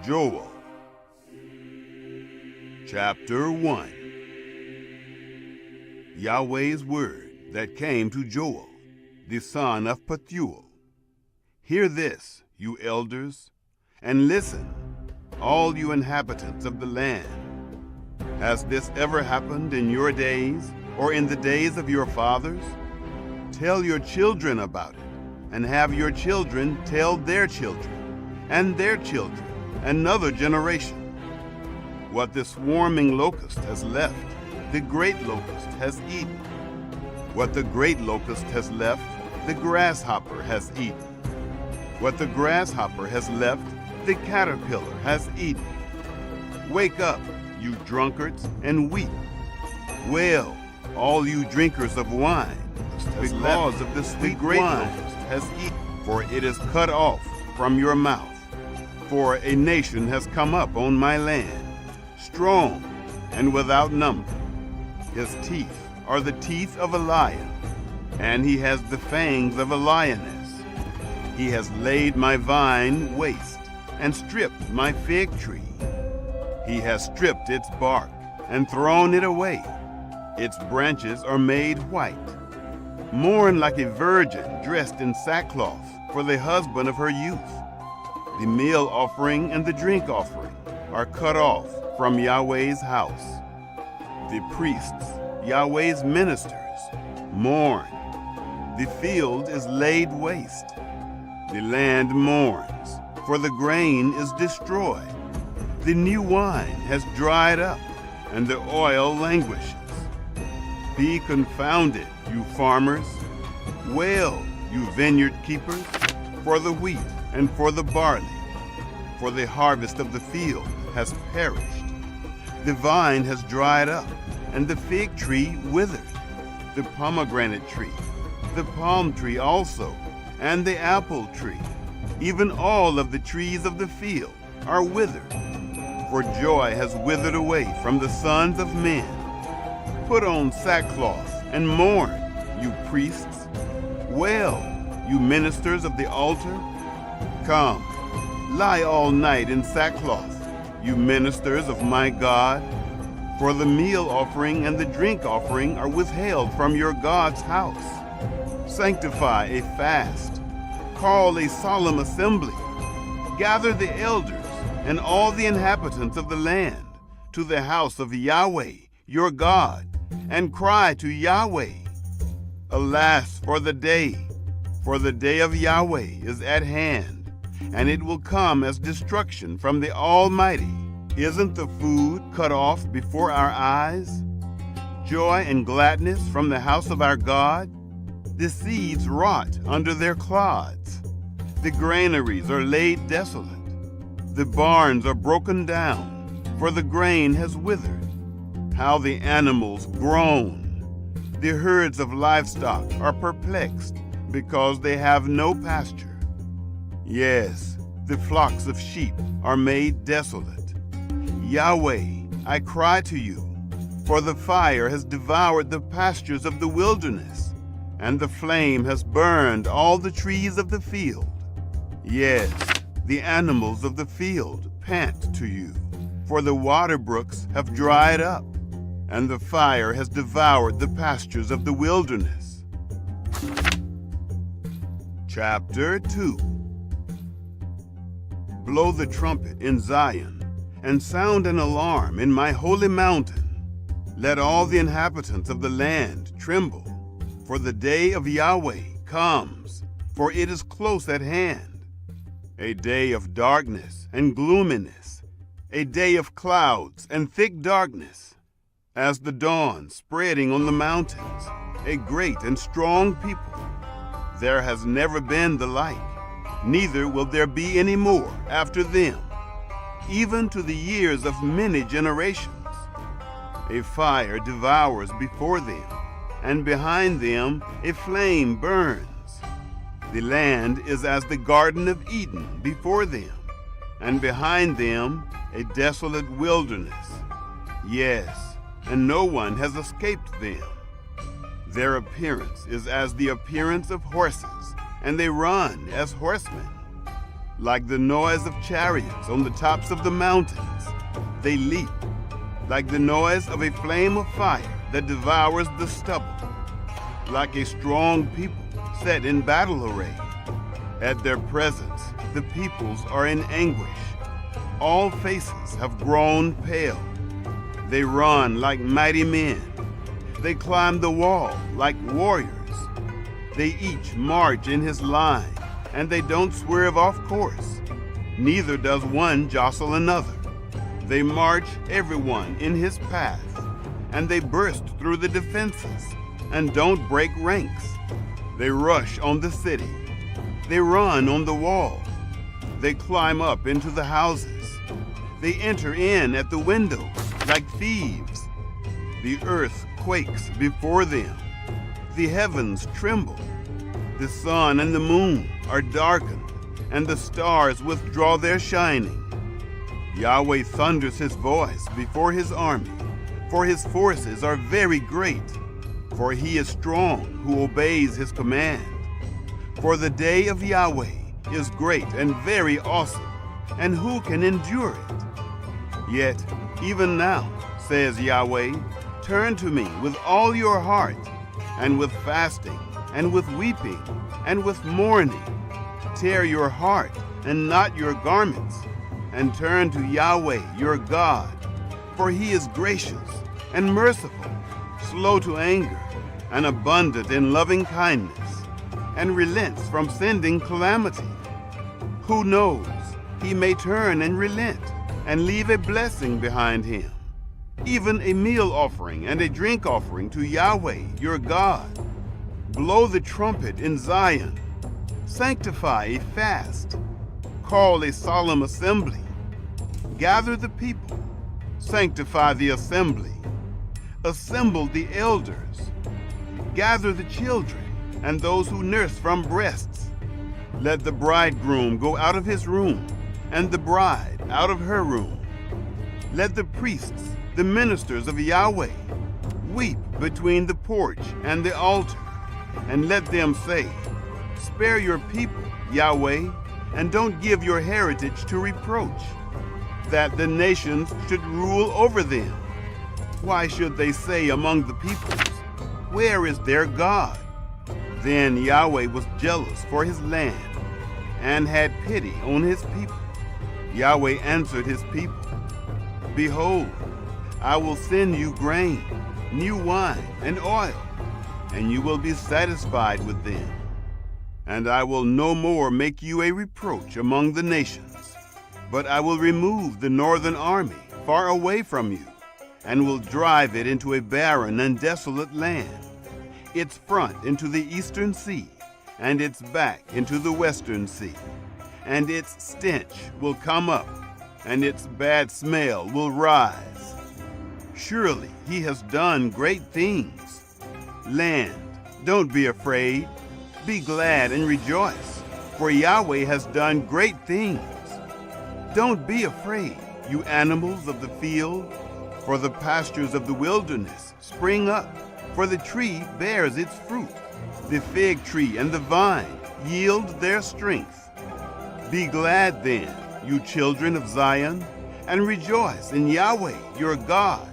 Joel, chapter 1. Yahweh's word that came to Joel, the son of Pethuel. Hear this, you elders, and listen, all you inhabitants of the land. Has this ever happened in your days, or in the days of your fathers? Tell your children about it, and have your children tell their children, and their children, another generation. What the swarming locust has left, the great locust has eaten. What the great locust has left, the grasshopper has eaten. What the grasshopper has left, the caterpillar has eaten. Wake up, you drunkards, and weep. Wail, all you drinkers of wine, because of the sweet great locust has eaten, for it is cut off from your mouth. For a nation has come up on my land, strong and without number. His teeth are the teeth of a lion, and he has the fangs of a lioness. He has laid my vine waste and stripped my fig tree. He has stripped its bark and thrown it away. Its branches are made white. Mourn like a virgin dressed in sackcloth for the husband of her youth. The meal offering and the drink offering are cut off from Yahweh's house. The priests, Yahweh's ministers, mourn. The field is laid waste. The land mourns, for the grain is destroyed. The new wine has dried up, and the oil languishes. Be confounded, you farmers. Wail, you vineyard keepers, for the wheat and for the barley. For the harvest of the field has perished. The vine has dried up, and the fig tree withered. The pomegranate tree, the palm tree also, and the apple tree, even all of the trees of the field, are withered. For joy has withered away from the sons of men. Put on sackcloth and mourn, you priests. Wail, you ministers of the altar. Come, lie all night in sackcloth, you ministers of my God. For the meal offering and the drink offering are withheld from your God's house. Sanctify a fast. Call a solemn assembly. Gather the elders and all the inhabitants of the land to the house of Yahweh, your God, and cry to Yahweh. Alas for the day of Yahweh is at hand, and it will come as destruction from the Almighty. Isn't the food cut off before our eyes? Joy and gladness from the house of our God? The seeds rot under their clods. The granaries are laid desolate. The barns are broken down, for the grain has withered. How the animals groan! The herds of livestock are perplexed, because they have no pasture. Yes, the flocks of sheep are made desolate. Yahweh, I cry to you, for the fire has devoured the pastures of the wilderness, and the flame has burned all the trees of the field. Yes, the animals of the field pant to you, for the water brooks have dried up, and the fire has devoured the pastures of the wilderness. Chapter 2. Blow the trumpet in Zion, and sound an alarm in my holy mountain. Let all the inhabitants of the land tremble, for the day of Yahweh comes, for it is close at hand. A day of darkness and gloominess, a day of clouds and thick darkness, as the dawn spreading on the mountains, a great and strong people. There has never been the like, neither will there be any more after them, even to the years of many generations. A fire devours before them, and behind them a flame burns. The land is as the Garden of Eden before them, and behind them a desolate wilderness. Yes, and no one has escaped them. Their appearance is as the appearance of horses, and they run as horsemen. Like the noise of chariots on the tops of the mountains, they leap. Like the noise of a flame of fire that devours the stubble. Like a strong people set in battle array. At their presence, the peoples are in anguish. All faces have grown pale. They run like mighty men. They climb the wall like warriors. They each march in his line, and they don't swerve off course. Neither does one jostle another. They march everyone in his path, and they burst through the defenses, and don't break ranks. They rush on the city. They run on the wall. They climb up into the houses. They enter in at the windows like thieves. The earth quakes before them. The heavens tremble. The sun and the moon are darkened, and the stars withdraw their shining. Yahweh thunders his voice before his army, for his forces are very great. For he is strong who obeys his command. For the day of Yahweh is great and very awesome, and who can endure it? Yet, even now, says Yahweh, turn to me with all your heart, and with fasting, and with weeping, and with mourning. Tear your heart, and not your garments, and turn to Yahweh your God, for he is gracious and merciful, slow to anger, and abundant in loving kindness, and relents from sending calamity. Who knows, he may turn and relent, and leave a blessing behind him, even a meal offering and a drink offering to Yahweh your God. Blow the trumpet in Zion, sanctify a fast, call a solemn assembly, gather the people, sanctify the assembly, assemble the elders, gather the children and those who nurse from breasts. Let the bridegroom go out of his room, and the bride out of her room. Let the priests, the ministers of Yahweh, weep between the porch and the altar, and let them say, spare your people, Yahweh, and don't give your heritage to reproach, that the nations should rule over them. Why should they say among the peoples, where is their God? Then Yahweh was jealous for his land, and had pity on his people. Yahweh answered his people, behold, I will send you grain, new wine, and oil, and you will be satisfied with them. And I will no more make you a reproach among the nations, but I will remove the northern army far away from you, and will drive it into a barren and desolate land, its front into the eastern sea, and its back into the western sea. And its stench will come up, and its bad smell will rise. Surely he has done great things. Land, don't be afraid. Be glad and rejoice, for Yahweh has done great things. Don't be afraid, you animals of the field, for the pastures of the wilderness spring up, for the tree bears its fruit. The fig tree and the vine yield their strength. Be glad then, you children of Zion, and rejoice in Yahweh your God,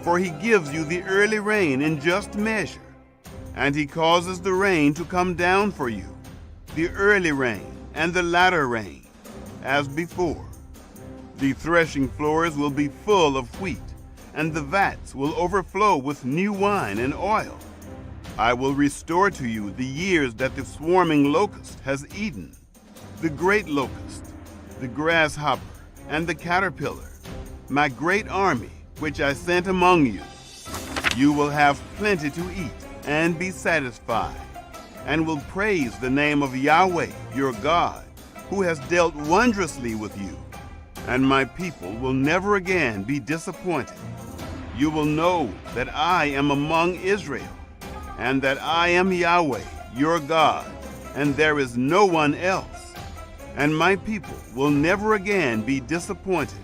for he gives you the early rain in just measure, and he causes the rain to come down for you, the early rain and the latter rain, as before. The threshing floors will be full of wheat, and the vats will overflow with new wine and oil. I will restore to you the years that the swarming locust has eaten, the great locust, the grasshopper, and the caterpillar, my great army which I sent among you. You will have plenty to eat and be satisfied, and will praise the name of Yahweh your God, who has dealt wondrously with you. And my people will never again be disappointed. You will know that I am among Israel, and that I am Yahweh your God, and there is no one else. And my people will never again be disappointed.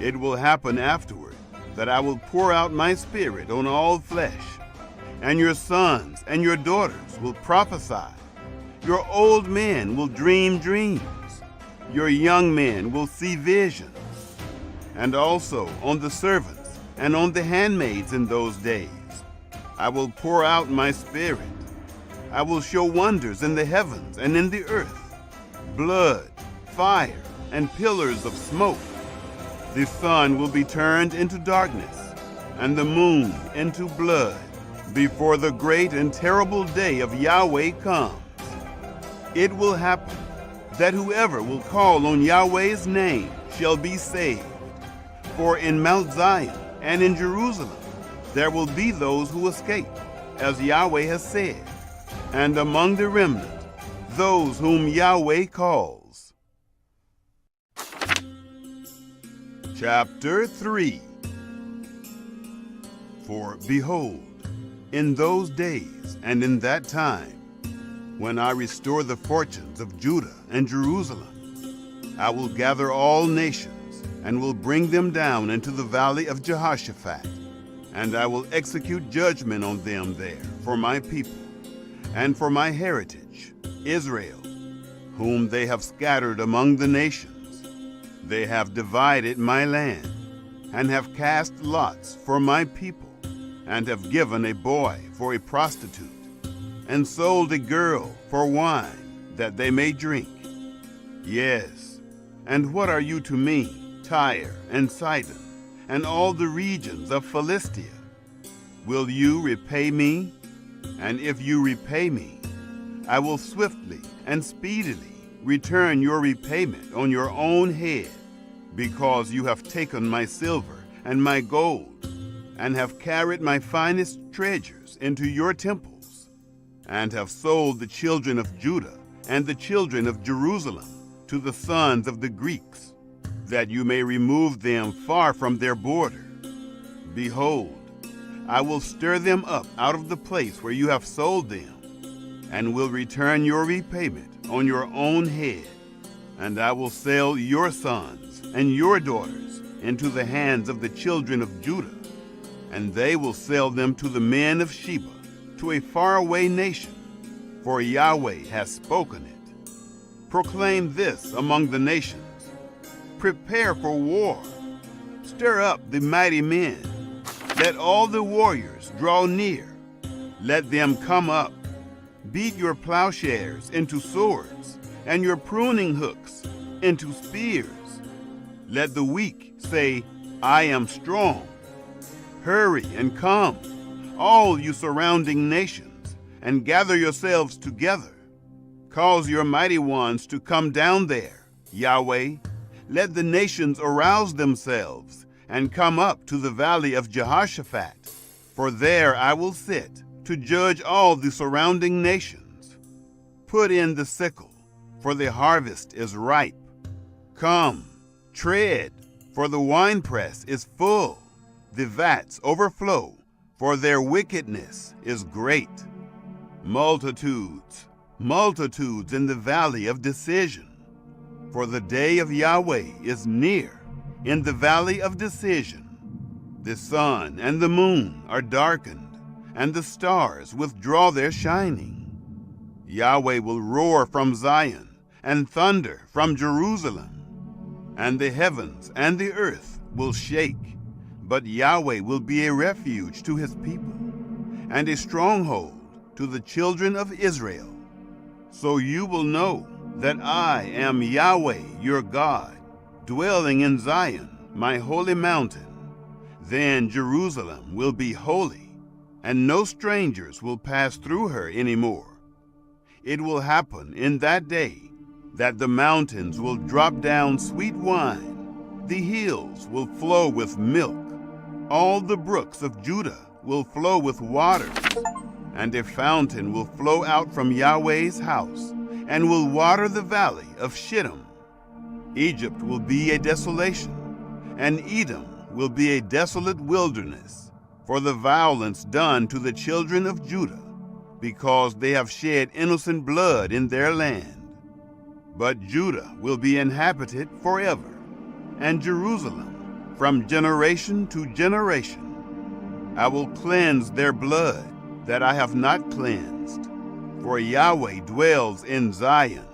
It will happen afterward that I will pour out my spirit on all flesh, and your sons and your daughters will prophesy. Your old men will dream dreams, Your young men will see visions, and also on the servants and on the handmaids in those days. I will pour out my Spirit. I will show wonders in the heavens and in the earth, blood, fire, and pillars of smoke. The sun will be turned into darkness, and the moon into blood, before the great and terrible day of Yahweh comes. It will happen that whoever will call on Yahweh's name shall be saved. For in Mount Zion and in Jerusalem there will be those who escape, as Yahweh has said, and among the remnant, those whom Yahweh calls. Chapter 3. For behold, in those days and in that time, when I restore the fortunes of Judah and Jerusalem, I will gather all nations and will bring them down into the valley of Jehoshaphat, and I will execute judgment on them there for my people and for my heritage, Israel, whom they have scattered among the nations. They have divided my land, and have cast lots for my people, and have given a boy for a prostitute, and sold a girl for wine, that they may drink. Yes, and what are you to me, Tyre and Sidon, and all the regions of Philistia? Will you repay me? And if you repay me, I will swiftly and speedily return your repayment on your own head, because you have taken my silver and my gold, and have carried my finest treasures into your temples, and have sold the children of Judah and the children of Jerusalem to the sons of the Greeks, that you may remove them far from their border. Behold, I will stir them up out of the place where you have sold them, and will return your repayment on your own head. And I will sell your sons and your daughters into the hands of the children of Judah, and they will sell them to the men of Sheba, to a faraway nation, for Yahweh has spoken it. Proclaim this among the nations: prepare for war, stir up the mighty men. Let all the warriors draw near. Let them come up. Beat your plowshares into swords, and your pruning hooks into spears. Let the weak say, I am strong. Hurry and come, all you surrounding nations, and gather yourselves together. Cause your mighty ones to come down there, Yahweh. Let the nations arouse themselves and come up to the valley of Jehoshaphat, for there I will sit to judge all the surrounding nations. Put in the sickle, for the harvest is ripe. Come, tread, for the winepress is full. The vats overflow, for their wickedness is great. Multitudes, multitudes in the valley of decision. For the day of Yahweh is near in the valley of decision. The sun and the moon are darkened, and the stars withdraw their shining. Yahweh will roar from Zion, and thunder from Jerusalem. And the heavens and the earth will shake, but Yahweh will be a refuge to his people, and a stronghold to the children of Israel. So you will know that I am Yahweh your God, dwelling in Zion, my holy mountain. Then Jerusalem will be holy, and no strangers will pass through her anymore. It will happen in that day that the mountains will drop down sweet wine, the hills will flow with milk, all the brooks of Judah will flow with waters, and a fountain will flow out from Yahweh's house, and will water the valley of Shittim. Egypt will be a desolation, and Edom will be a desolate wilderness, for the violence done to the children of Judah, because they have shed innocent blood in their land. But Judah will be inhabited forever, and Jerusalem from generation to generation. I will cleanse their blood that I have not cleansed, for Yahweh dwells in Zion.